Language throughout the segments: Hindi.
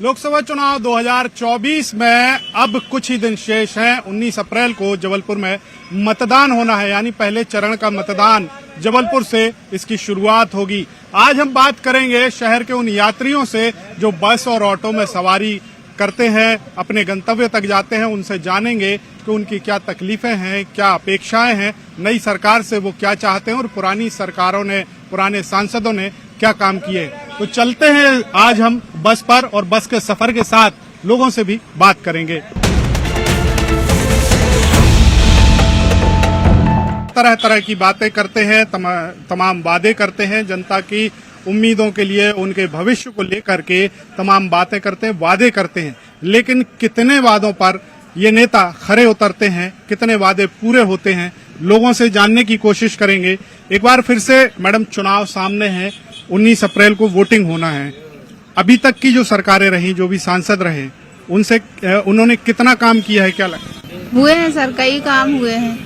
लोकसभा चुनाव 2024 में अब कुछ ही दिन शेष हैं। 19 अप्रैल को जबलपुर में मतदान होना है, यानी पहले चरण का मतदान जबलपुर से इसकी शुरुआत होगी। आज हम बात करेंगे शहर के उन यात्रियों से जो बस और ऑटो में सवारी करते हैं, अपने गंतव्य तक जाते हैं। उनसे जानेंगे कि उनकी क्या तकलीफें हैं, क्या अपेक्षाएं हैं, नई सरकार से वो क्या चाहते हैं और पुरानी सरकारों ने, पुराने सांसदों ने क्या काम किए। तो चलते हैं आज हम बस पर और बस के सफर के साथ लोगों से भी बात करेंगे। तरह तरह की बातें करते हैं, तमाम वादे करते हैं, जनता की उम्मीदों के लिए, उनके भविष्य को लेकर के तमाम बातें करते हैं, वादे करते हैं। लेकिन कितने वादों पर ये नेता खरे उतरते हैं, कितने वादे पूरे होते हैं, लोगों से जानने की कोशिश करेंगे। एक बार फिर से मैडम, चुनाव सामने है, 19 अप्रैल को वोटिंग होना है। अभी तक की जो सरकारें रही, जो भी सांसद रहे, उनसे उन्होंने कितना काम किया है, क्या लगता है? हुए हैं सर, कई काम हुए हैं।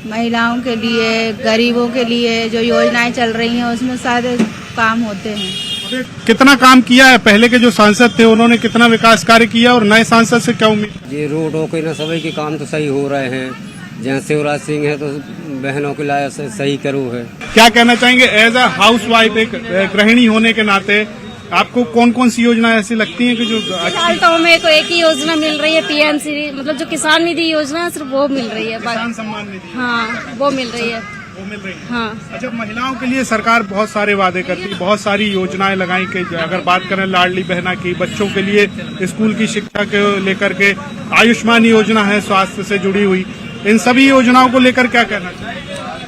महिलाओं के लिए, गरीबों के लिए जो योजनाएं चल रही हैं उसमें सारे काम होते हैं। कितना काम किया है? पहले के जो सांसद थे उन्होंने कितना विकास कार्य किया और नए सांसद से क्या उम्मीद? ये रोडों के न सभी के काम तो सही हो रहे हैं। जहाँ शिवराज सिंह है तो बहनों के लिए सही करो है। क्या कहना चाहेंगे एज अ हाउस वाइफ, एक गृहिणी होने के नाते आपको कौन कौन सी योजनाएं ऐसी लगती हैं कि जो फिलहाल तो मेरे को एक ही योजना मिल रही है, पीएम मतलब जो किसान निधि योजना है, सिर्फ वो मिल रही है। किसान सम्मान निधि, हाँ वो मिल रही है। हाँ। अच्छा, महिलाओं के लिए सरकार बहुत सारे वादे करती है, बहुत सारी योजनाएं लगाई कि अगर बात करें लाडली बहना की, बच्चों के लिए स्कूल की शिक्षा के लेकर के आयुष्मान योजना है स्वास्थ्य से जुड़ी हुई, इन सभी योजनाओं को लेकर क्या कहना चाहिए?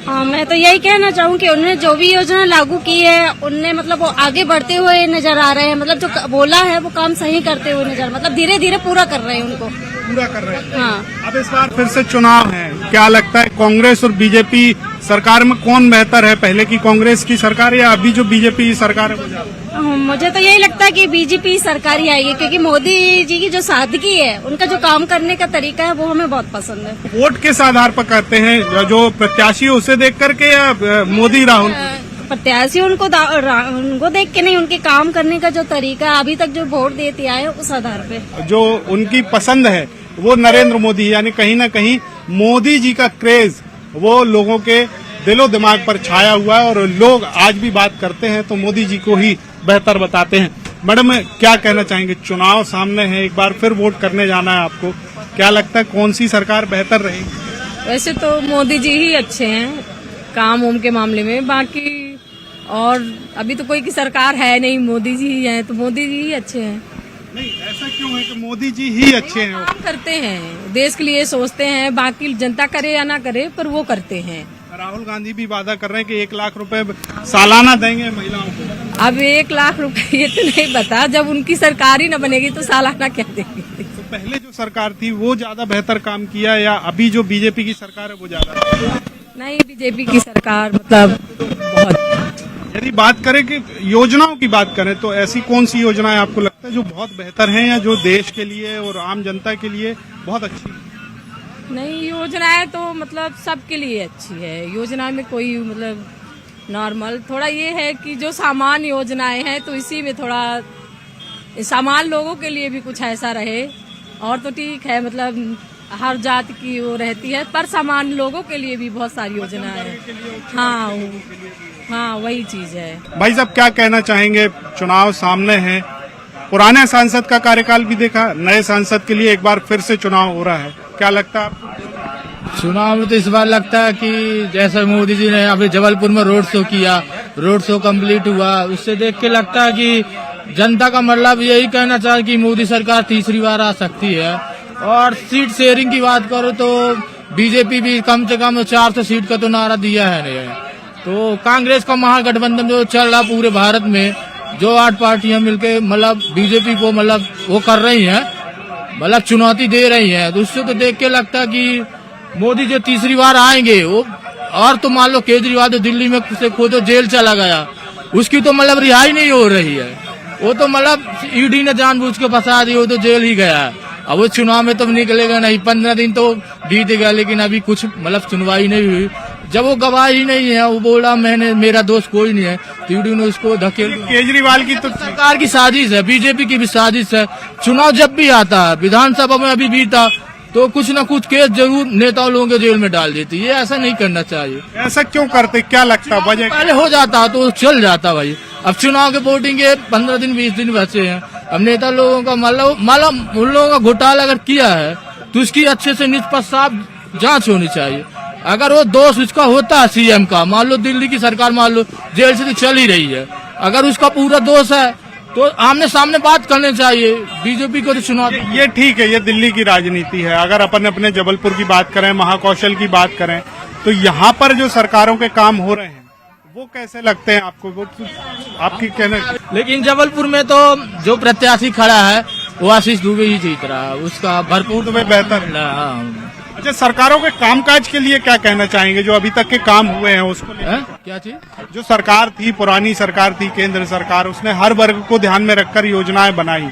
हाँ, मैं तो यही कहना चाहूँ कि उन्होंने जो भी योजना लागू की है, उनने मतलब वो आगे बढ़ते हुए नजर आ रहे हैं। मतलब जो बोला है वो काम सही करते हुए नजर, मतलब धीरे धीरे पूरा कर रहे हैं, उनको पूरा कर रहे हैं। हाँ। अब इस बार फिर से चुनाव है, क्या लगता है कांग्रेस और बीजेपी सरकार में कौन बेहतर है? पहले की कांग्रेस की सरकार या अभी जो बीजेपी सरकार है? मुझे तो यही लगता है कि बीजेपी सरकार ही आएगी, क्योंकि मोदी जी की जो सादगी है, उनका जो काम करने का तरीका है, वो हमें बहुत पसंद है। वोट किस आधार पर करते हैं? जो प्रत्याशी है उसे देख करके या मोदी राहुल? प्रत्याशी उनको देख के नहीं, उनके काम करने का जो तरीका अभी तक जो वोट देते आए उस आधार पे जो उनकी पसंद है वो नरेंद्र मोदी है। यानी कहीं न कहीं मोदी जी का क्रेज वो लोगों के दिलो दिमाग पर छाया हुआ है और लोग आज भी बात करते हैं तो मोदी जी को ही बेहतर बताते हैं। मैडम, क्या कहना चाहेंगे? चुनाव सामने है, एक बार फिर वोट करने जाना है आपको, क्या लगता है कौन सी सरकार बेहतर रहेगी? वैसे तो मोदी जी ही अच्छे हैं काम उम के मामले में, बाकी और अभी तो कोई की सरकार है नहीं, मोदी जी ही हैं, तो मोदी जी ही अच्छे हैं। नहीं, ऐसा क्यों है कि मोदी जी ही अच्छे हैं? काम करते हैं, देश के लिए सोचते हैं, बाकी जनता करे या ना करे पर वो करते हैं। राहुल गांधी भी वादा कर रहे हैं कि 1 लाख रुपए सालाना देंगे महिलाओं को। अब 1 लाख रुपए ये तो नहीं पता, जब उनकी सरकार ही न बनेगी तो सालाना क्या देंगे। तो पहले जो सरकार थी वो ज्यादा बेहतर काम किया या अभी जो बीजेपी की सरकार है वो ज्यादा? नहीं, बीजेपी की सरकार मतलब बहुत। यदि बात करें कि योजनाओं की बात करें तो ऐसी कौन सी योजनाएं आपको लगता है जो बहुत बेहतर हैं या जो देश के लिए और आम जनता के लिए बहुत अच्छी है? नहीं, योजनाएं तो मतलब सबके लिए अच्छी है। योजना में कोई मतलब नॉर्मल थोड़ा ये है कि जो सामान योजनाएं हैं तो इसी में थोड़ा सामान लोगों के लिए भी कुछ ऐसा रहे और तो ठीक है, मतलब हर जात की वो रहती है, पर सामान लोगों के लिए भी बहुत सारी योजनाएं हैं। हाँ, वही चीज है। भाई साहब, क्या कहना चाहेंगे? चुनाव सामने है, पुराने सांसद का कार्यकाल भी देखा, नए सांसद के लिए एक बार फिर से चुनाव हो रहा है, क्या लगता है आपको? चुनाव में तो इस बार लगता है कि जैसे मोदी जी ने अभी जबलपुर में रोड शो किया, रोड शो कंप्लीट हुआ, उससे देख के लगता है कि जनता का मतलब यही कहना चाहे कि मोदी सरकार तीसरी बार आ सकती है। और सीट शेयरिंग की बात करो तो बीजेपी भी कम से कम 400 सीट का तो नारा दिया है नहीं, तो कांग्रेस का महागठबंधन जो चल रहा पूरे भारत में, जो 8 पार्टियां मिलके मतलब बीजेपी को मतलब वो कर रही हैं, मतलब चुनौती दे रही हैं, तो उससे तो देख के लगता है कि मोदी जो तीसरी बार आएंगे वो। और तो मान लो केजरीवाल तो दिल्ली में से खुद जेल चला गया, उसकी तो मतलब रिहाई नहीं हो रही है, वो तो मतलब ईडी ने जानबूझ के फंसा दी, वो तो जेल ही गया है। अब वो चुनाव में तो निकलेगा नहीं, 15 दिन तो बीत गया लेकिन अभी कुछ मतलब सुनवाई नहीं हुई, जब वो गवाह ही नहीं है, वो बोला मेरा दोस्त कोई नहीं है, तो ईडी ने उसको धकेल। केजरीवाल की तो सरकार की साजिश है, बीजेपी की भी साजिश है। चुनाव जब भी आता है, विधानसभा में अभी भी था, तो कुछ न कुछ केस जरूर नेताओं लोगों के जेल में डाल देती। ये ऐसा नहीं करना चाहिए। ऐसा क्यों करते, क्या लगता है वजह? पहले हो जाता तो चल जाता भाई। अब चुनाव के वोटिंग के 15 दिन 20 दिन बचे हैं। अब नेता लोगों का मतलब उन लोगों का घोटाला अगर किया है तो उसकी अच्छे से निष्पक्ष जांच होनी चाहिए। अगर वो दोष उसका होता है सीएम का, मान लो दिल्ली की सरकार मान लो जेल से तो चल ही रही है, अगर उसका पूरा दोष है तो आमने सामने बात करनी चाहिए। बीजेपी को तो चुनाव ये ठीक है, ये दिल्ली की राजनीति है। अगर अपन अपने जबलपुर की बात करें, महाकौशल की बात करें, तो यहाँ पर जो सरकारों के काम हो रहे हैं वो कैसे लगते हैं आपको? वो आपकी कहने। लेकिन जबलपुर में तो जो प्रत्याशी खड़ा है वो आशीष दुबे ही जीत रहा है, उसका भरपूर तो बेहतर है। हाँ। अच्छा, सरकारों के कामकाज के लिए क्या कहना चाहेंगे, जो अभी तक के काम हुए हैं उसको लेकर? क्या चीज? जो सरकार थी, पुरानी सरकार थी, केंद्र सरकार, उसने हर वर्ग को ध्यान में रखकर योजनाएं बनाई।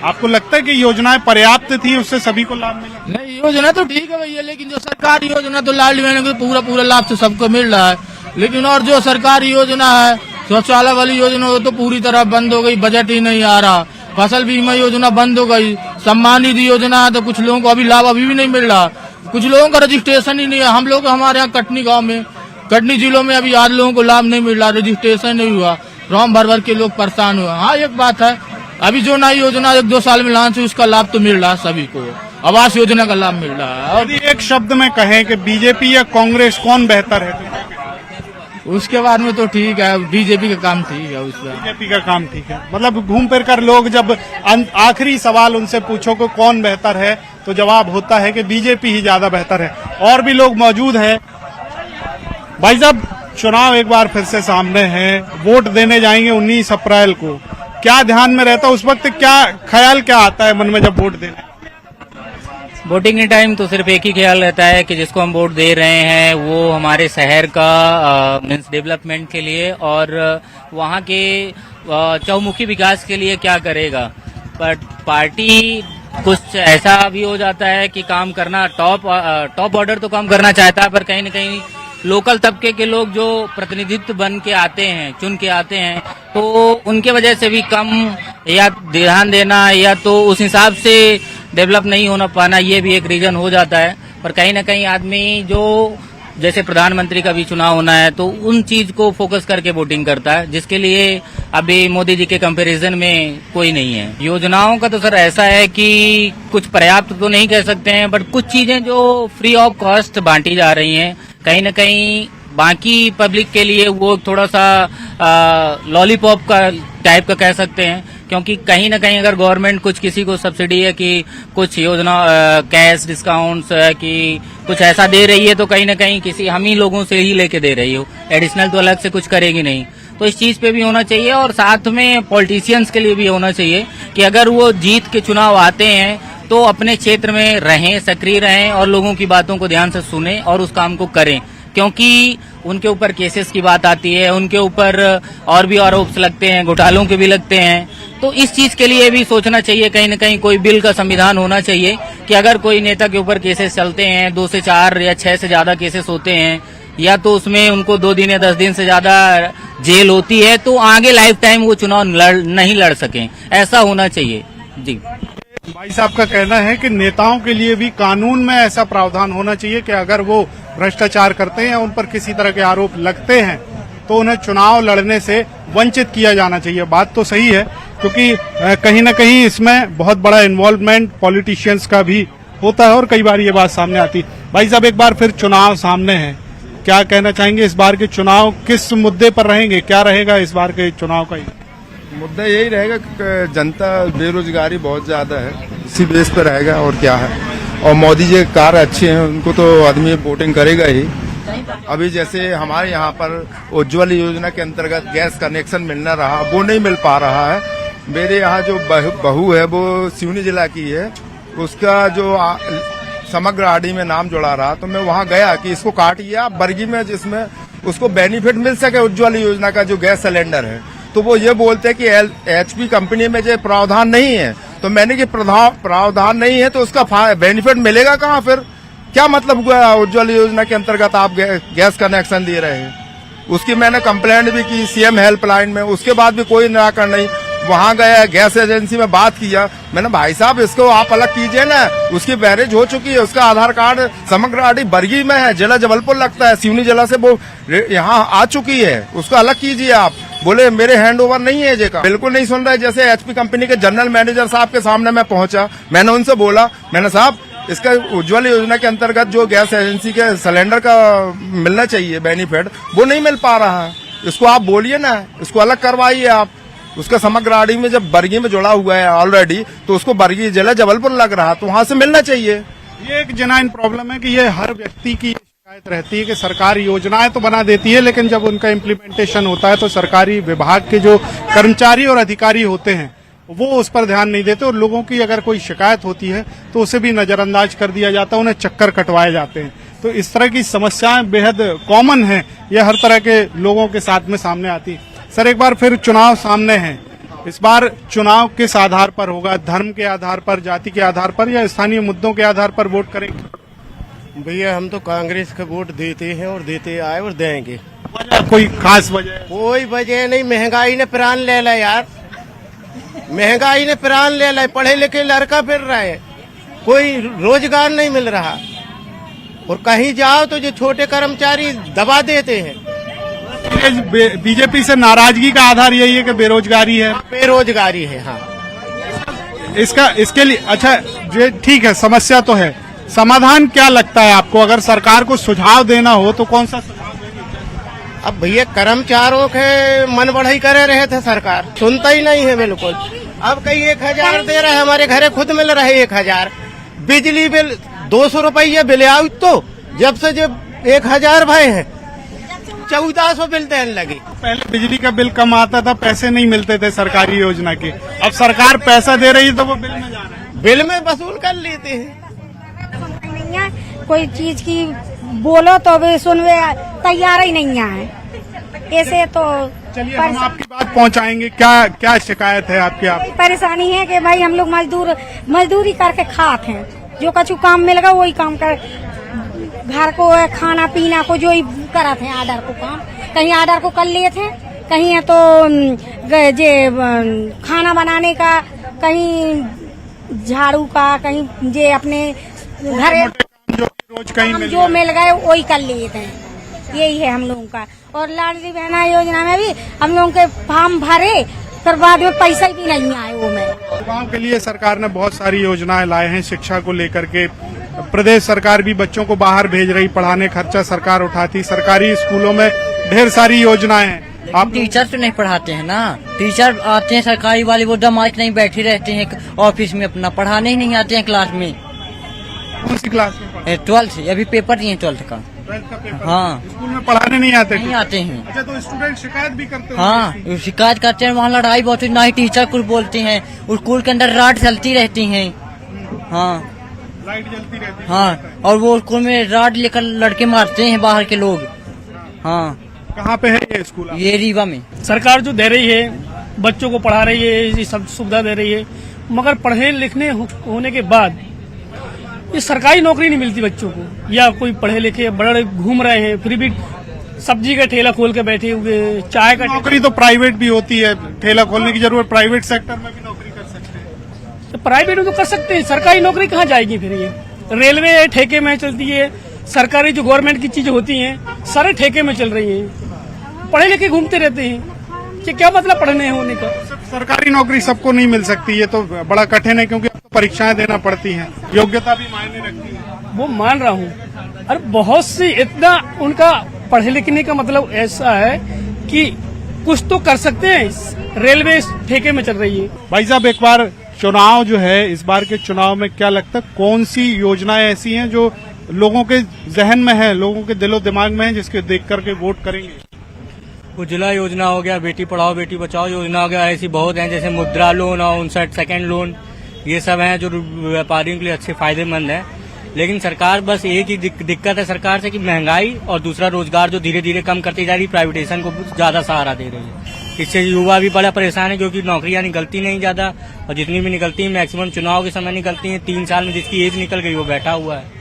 आपको लगता है कि योजनाएं पर्याप्त थी, उससे सभी को लाभ मिला? नहीं, योजना तो ठीक है भैया, लेकिन जो सरकारी योजना तो लाडली बहनों को पूरा लाभ तो सबको मिल रहा है। लेकिन और जो सरकारी योजना है, शौचालय वाली योजना वो तो पूरी तरह बंद हो गई, बजट ही नहीं आ रहा। फसल बीमा योजना बंद हो गई। सम्मान निधि योजना है तो कुछ लोगों को अभी लाभ अभी भी नहीं मिल रहा। कुछ लोगों का रजिस्ट्रेशन ही नहीं है। हम लोग हमारे यहाँ कटनी गांव में, कटनी जिलों में अभी आज लोगों को लाभ नहीं मिल रहा, रजिस्ट्रेशन नहीं हुआ, फॉर्म भर के लोग परेशान हुए। हाँ, एक बात है, अभी जो नई योजना 1-2 साल में लॉन्च हुई उसका लाभ तो मिल रहा है सभी को, आवास योजना का लाभ मिल रहा है। और एक शब्द में कहें कि बीजेपी या कांग्रेस कौन बेहतर है? उसके बाद में तो ठीक है, बीजेपी का काम ठीक है। उसमें बीजेपी का काम ठीक है। मतलब घूम फिर कर लोग जब आखिरी सवाल उनसे पूछो कि कौन बेहतर है, तो जवाब होता है कि बीजेपी ही ज्यादा बेहतर है। और भी लोग मौजूद हैं। भाई साहब, चुनाव एक बार फिर से सामने है, वोट देने जाएंगे 19 अप्रैल को, क्या ध्यान में रहता है उस वक्त? क्या ख्याल क्या आता है मन में जब वोट देने? वोटिंग के टाइम तो सिर्फ एक ही ख्याल रहता है कि जिसको हम वोट दे रहे हैं वो हमारे शहर का मीन्स डेवलपमेंट के लिए और वहाँ के चौमुखी विकास के लिए क्या करेगा। बट पार्टी कुछ ऐसा भी हो जाता है कि काम करना टॉप ऑर्डर तो काम करना चाहता है, पर कहीं न कहीं लोकल तबके के लोग जो प्रतिनिधित्व बन के आते हैं, चुन के आते हैं, तो उनके वजह से भी कम या ध्यान देना या तो उस हिसाब से डेवलप नहीं होना पाना, ये भी एक रीजन हो जाता है। पर कहीं ना कहीं आदमी जो जैसे प्रधानमंत्री का भी चुनाव होना है तो उन चीज को फोकस करके वोटिंग करता है, जिसके लिए अभी मोदी जी के कंपैरिजन में कोई नहीं है। योजनाओं का तो सर ऐसा है कि कुछ पर्याप्त तो नहीं कह सकते हैं, बट कुछ चीजें जो फ्री ऑफ कॉस्ट बांटी जा रही हैं, कहीं न कहीं बाकी पब्लिक के लिए वो थोड़ा सा लॉलीपॉप का टाइप का कह सकते हैं। क्योंकि कहीं ना कहीं अगर गवर्नमेंट कुछ किसी को सब्सिडी है कि कुछ योजना कैश डिस्काउंट्स है कि कुछ ऐसा दे रही है, तो कहीं ना कहीं किसी हम ही लोगों से ही लेके दे रही हो, एडिशनल तो अलग से कुछ करेगी नहीं। तो इस चीज पे भी होना चाहिए और साथ में पॉलिटिशियंस के लिए भी होना चाहिए कि अगर वो जीत के चुनाव आते हैं तो अपने क्षेत्र में रहें, सक्रिय रहें और लोगों की बातों को ध्यान से सुने और उस काम को करें। क्योंकि उनके ऊपर केसेस की बात आती है, उनके ऊपर और भी आरोप लगते हैं, घोटालों के भी लगते हैं। तो इस चीज के लिए भी सोचना चाहिए, कहीं न कहीं कोई बिल का संविधान होना चाहिए कि अगर कोई नेता के ऊपर केसेस चलते हैं, 2 से 4 या 6 से ज्यादा केसेस होते हैं, या तो उसमें उनको 2 दिन या 10 दिन से ज्यादा जेल होती है, तो आगे लाइफ टाइम वो चुनाव नहीं लड़ सकें। ऐसा होना चाहिए। जी भाई साहब का कहना है कि नेताओं के लिए भी कानून में ऐसा प्रावधान होना चाहिए कि अगर वो भ्रष्टाचार करते हैं या उन पर किसी तरह के आरोप लगते हैं तो उन्हें चुनाव लड़ने से वंचित किया जाना चाहिए। बात तो सही है, क्योंकि कहीं न कहीं इसमें बहुत बड़ा इन्वॉल्वमेंट पॉलिटिशियंस का भी होता है और कई बार ये बात सामने आती है। भाई साहब, एक बार फिर चुनाव सामने है, क्या कहना चाहेंगे? इस बार के चुनाव किस मुद्दे पर रहेंगे? क्या रहेगा इस बार के चुनाव का? मुद्दा यही रहेगा कि जनता बेरोजगारी बहुत ज्यादा है, इसी बेस पर रहेगा और क्या है। और मोदी जी के कार्य अच्छे हैं, उनको तो आदमी वोटिंग करेगा ही। अभी जैसे हमारे यहाँ पर उज्ज्वल योजना के अंतर्गत गैस कनेक्शन मिलना रहा, वो नहीं मिल पा रहा है। मेरे यहाँ जो बहू है वो सिवनी जिला की है, उसका जो समग्र आरडी में नाम जुड़ा रहा, तो मैं वहाँ गया कि इसको काटिए आप बरगी में, जिसमें उसको बेनिफिट मिल सके उज्ज्वल योजना का जो गैस सिलेंडर है। तो वो ये बोलते हैं कि HP कंपनी में जो प्रावधान नहीं है, तो मैंने कि प्रावधान नहीं है तो उसका बेनिफिट मिलेगा कहाँ फिर? क्या मतलब हुआ उज्ज्वल योजना के अंतर्गत आप गैस कनेक्शन दे रहे हैं? उसकी मैंने कंप्लेंट भी की सीएम हेल्पलाइन में, उसके बाद भी कोई निराकरण नहीं। वहां गया गैस एजेंसी में बात किया, मैंने भाई साहब इसको आप अलग कीजिए ना, उसकी बैरेज हो चुकी है, उसका आधार कार्ड समग्र आड़ी बरगी में है, जिला जबलपुर लगता है, सिवनी जिला से वो यहाँ आ चुकी है, उसको अलग कीजिए आप। बोले मेरे हैंड ओवर नहीं है जेका, बिल्कुल नहीं सुन रहे। जैसे एचपी कंपनी के जनरल मैनेजर साहब के सामने मैं पहुंचा, मैंने उनसे बोला, मैंने साहब इसका उज्ज्वल योजना के अंतर्गत जो गैस एजेंसी के सिलेंडर का मिलना चाहिए बेनिफिट, वो नहीं मिल पा रहा है, इसको आप बोलिए ना, इसको अलग करवाइए आप। उसका समग्र आड़ी में जब बरगी में जुड़ा हुआ है ऑलरेडी, तो उसको बरगी जिला जबलपुर लग रहा, तो वहां से मिलना चाहिए। ये एक जेन्युइन प्रॉब्लम है कि ये हर व्यक्ति की शिकायत रहती है कि सरकारी योजनाएं तो बना देती है, लेकिन जब उनका इम्प्लीमेंटेशन होता है तो सरकारी विभाग के जो कर्मचारी और अधिकारी होते हैं वो उस पर ध्यान नहीं देते, और लोगों की अगर कोई शिकायत होती है तो उसे भी नजरअंदाज कर दिया जाता है, उन्हें चक्कर कटवाए जाते हैं। तो इस तरह की समस्याएं बेहद कॉमन है, ये हर तरह के लोगों के साथ में सामने आती है। सर, एक बार फिर चुनाव सामने है, इस बार चुनाव किस आधार पर होगा? धर्म के आधार पर, जाति के आधार पर, या स्थानीय मुद्दों के आधार पर वोट करेंगे? भैया हम तो कांग्रेस का वोट देते हैं और देते आए और देंगे। कोई खास वजह? कोई वजह नहीं, महंगाई ने प्राण ले ला यार, महंगाई ने प्राण ले ला। पढ़े लिखे लड़का फिर रहे हैं, कोई रोजगार नहीं मिल रहा, और कहीं जाओ तो जो छोटे कर्मचारी दबा देते हैं। बीजेपी से नाराजगी का आधार यही है कि बेरोजगारी है? बेरोजगारी है, हाँ। इसके लिए अच्छा, ये ठीक है, समस्या तो है, समाधान क्या लगता है आपको? अगर सरकार को सुझाव देना हो तो कौन सा सुझाव देगी? अब भैया कर्मचारियों के मन बढ़ाई करे रहे थे, सरकार सुनता ही नहीं है बिल्कुल। अब कहीं 1000 दे रहे, हमारे घरे खुद मिल रहे 1000, बिजली बिल 200 रुपया बिल आओ, तो जब से जब 1000 भय है 1400 बिल देने लगे। पहले बिजली का बिल कम आता था, पैसे नहीं मिलते थे सरकारी योजना के, अब सरकार पैसा दे रही है तो वो बिल में जा रहा है, बिल में वसूल कर लेते हैं। कोई चीज की बोलो तो वे सुनवे तैयार ही नहीं है, ऐसे तो चलिए हम आपकी बात पहुंचाएंगे। क्या क्या शिकायत है आपकी? आप परेशानी है कि भाई हम लोग मजदूरी करके खाते हैं, जो कछु काम मिलेगा वही काम कर, घर को खाना पीना को जो ही करा थे, आर्डर को काम कहीं आर्डर को कर लिए थे, कहीं है तो जे खाना बनाने का, कहीं झाड़ू का, कहीं जे अपने घर रोज कहीं जो मिल गए वही कर लिए थे। यही है हम लोगों का। और लाडली बहना योजना में भी हम लोगों के फॉर्म भरे, फिर बाद में पैसा भी नहीं आए वो में। गाँव के लिए सरकार ने बहुत सारी योजनाएं लाए हैं शिक्षा को लेकर के। प्रदेश सरकार भी बच्चों को बाहर भेज रही, पढ़ाने खर्चा सरकार उठाती, सरकारी स्कूलों में ढेर सारी योजनाएं हैं। आप टीचर तो नहीं पढ़ाते हैं ना, टीचर आते हैं सरकारी वाले, वो दमाग नहीं बैठे रहते हैं ऑफिस में, अपना पढ़ाने ही नहीं आते हैं क्लास में। कौन सी क्लास में? 12th, अभी पेपर दिए 12th का। 12th का पेपर? हाँ, स्कूल में पढ़ाने नहीं आते? नहीं आते हैं। अच्छा, तो स्टूडेंट शिकायत भी करते हैं? हाँ, शिकायत करते हैं, वहाँ लड़ाई बहुत, ना ही टीचर कुछ बोलते हैं, स्कूल के अंदर रात चलती रहती है। हाँ, लाइट जलती रहती है। हाँ, और वो स्कूल में राड लेकर लड़के मारते हैं बाहर के लोग। हाँ, कहाँ पे है ये स्कूल? ये रीवा में। सरकार जो दे रही है, बच्चों को पढ़ा रही है, ये सब सुविधा दे रही है, मगर पढ़ने लिखने होने के बाद ये सरकारी नौकरी नहीं मिलती बच्चों को, या कोई पढ़े लिखे बड़े घूम रहे हैं, फिर भी सब्जी का ठेला खोल के बैठे हुए, चाय का नौकरी तो प्राइवेट भी होती है, ठेला खोलने की जरूरत, प्राइवेट सेक्टर में भी नौकरी कर सकते हैं। तो प्राइवेट में तो कर सकते हैं, सरकारी नौकरी कहाँ जाएगी फिर? ये रेलवे ठेके में चलती है, सरकारी जो गवर्नमेंट की चीजें होती हैं सारे ठेके में चल रही हैं, पढ़े लिखे घूमते रहते हैं, ये क्या मतलब पढ़ने होने का? सरकारी नौकरी सबको नहीं मिल सकती, ये तो बड़ा कठिन है, क्योंकि परीक्षाएं देना पड़ती हैं, योग्यता भी मायने रखती है। वो मान रहा हूँ, और बहुत सी इतना उनका पढ़े लिखने का मतलब ऐसा है कि कुछ तो कर सकते हैं, रेलवे ठेके में चल रही है। भाई साहब, एक बार चुनाव जो है, इस बार के चुनाव में क्या लगता है कौन सी योजनाएं ऐसी हैं जो लोगों के जहन में है, लोगों के दिलो दिमाग में है, जिसके देख करके वोट करेंगे? उज्ज्वला योजना हो गया, बेटी पढ़ाओ बेटी बचाओ योजना हो गया, ऐसी बहुत हैं, जैसे मुद्रा लोन और 59 सेकंड लोन, ये सब हैं जो व्यापारियों के लिए अच्छे फायदेमंद है। लेकिन सरकार बस एक ही दिक्कत है सरकार से कि महंगाई और दूसरा रोजगार जो धीरे धीरे कम करती जा रही, प्राइवेटाइजेशन को ज्यादा सहारा दे रही है। इससे युवा भी बड़ा परेशान है, क्योंकि नौकरियां निकलती नहीं ज्यादा, और जितनी भी निकलती हैं मैक्सिमम चुनाव के समय निकलती हैं। 3 साल में जिसकी एज निकल गई वो बैठा हुआ है।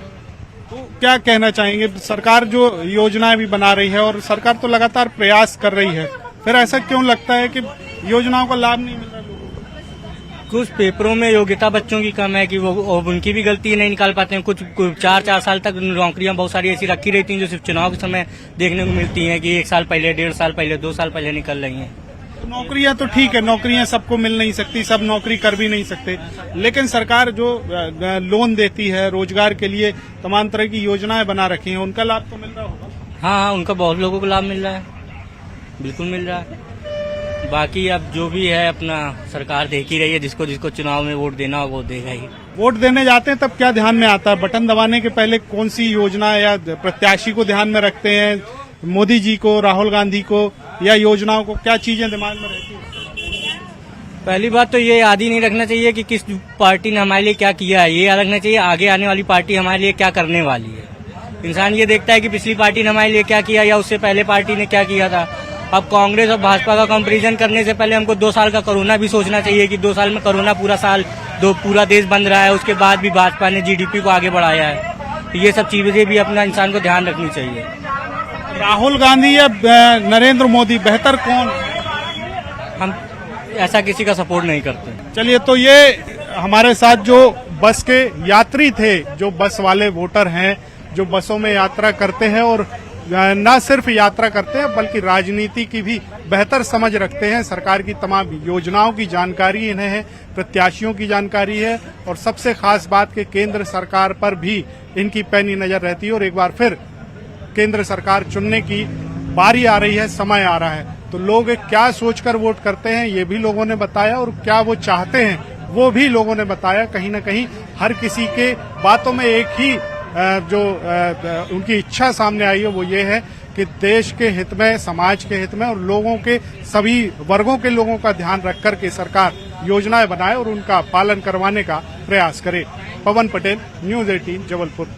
तो क्या कहना चाहेंगे, सरकार जो योजनाएं भी बना रही है और सरकार तो लगातार प्रयास कर रही है, फिर ऐसा क्यों लगता है कि योजनाओं का लाभ नहीं मिल रहा लोगों को? कुछ पेपरों में योग्यता बच्चों की कम है कि वो उनकी भी गलती नहीं निकाल पाते हैं। कुछ 4 साल तक नौकरियां बहुत सारी ऐसी रखी रहती हैं जो सिर्फ चुनाव के समय देखने को मिलती हैं कि 1 साल पहले, 1.5 साल पहले, 2 साल पहले निकल रही हैं। नौकरियां तो ठीक है, नौकरियां सबको मिल नहीं सकती, सब नौकरी कर भी नहीं सकते, लेकिन सरकार जो लोन देती है रोजगार के लिए, तमाम तरह की योजनाएं बना रखी हैं, उनका लाभ तो मिल रहा होगा। हाँ, उनका बहुत लोगों को लाभ मिल रहा है, बिल्कुल मिल रहा है। बाकी अब जो भी है अपना सरकार देख ही रही है, जिसको जिसको चुनाव में वोट देना वो देगा ही। वोट देने जाते हैं तब क्या ध्यान में आता है? बटन दबाने के पहले कौन सी योजना या प्रत्याशी को ध्यान में रखते हैं? मोदी जी को, राहुल गांधी को, या योजनाओं को? क्या चीजें दिमाग में रहती है? पहली बात तो ये याद ही नहीं रखना चाहिए कि किस पार्टी ने हमारे लिए क्या किया है, ये याद रखना चाहिए आगे आने वाली पार्टी हमारे लिए क्या करने वाली है। इंसान ये देखता है कि पिछली पार्टी ने हमारे लिए क्या किया या उससे पहले पार्टी ने क्या किया था। अब कांग्रेस और भाजपा का कंपैरिजन करने से पहले हमको 2 साल का कोरोना भी सोचना चाहिए कि 2 साल में कोरोना पूरा देश बंद रहा है, उसके बाद भी भाजपा ने जीडीपी को आगे बढ़ाया है। तो ये सब चीजें भी अपना इंसान को ध्यान रखनी चाहिए। राहुल गांधी या नरेंद्र मोदी, बेहतर कौन? हम ऐसा किसी का सपोर्ट नहीं करते। चलिए, तो ये हमारे साथ जो बस के यात्री थे, जो बस वाले वोटर हैं, जो बसों में यात्रा करते हैं और न सिर्फ यात्रा करते हैं बल्कि राजनीति की भी बेहतर समझ रखते हैं, सरकार की तमाम योजनाओं की जानकारी इन्हें है, प्रत्याशियों की जानकारी है, और सबसे खास बात कि केंद्र सरकार पर भी इनकी पैनी नजर रहती है। और एक बार फिर केंद्र सरकार चुनने की बारी आ रही है, समय आ रहा है, तो लोग क्या सोचकर वोट करते हैं ये भी लोगों ने बताया, और क्या वो चाहते हैं वो भी लोगों ने बताया। कहीं न कहीं हर किसी के बातों में एक ही जो उनकी इच्छा सामने आई है वो ये है कि देश के हित में, समाज के हित में और लोगों के सभी वर्गों के लोगों का ध्यान रख कर के सरकार योजनाएं बनाए और उनका पालन करवाने का प्रयास करे। पवन पटेल, न्यूज़ 18, जबलपुर।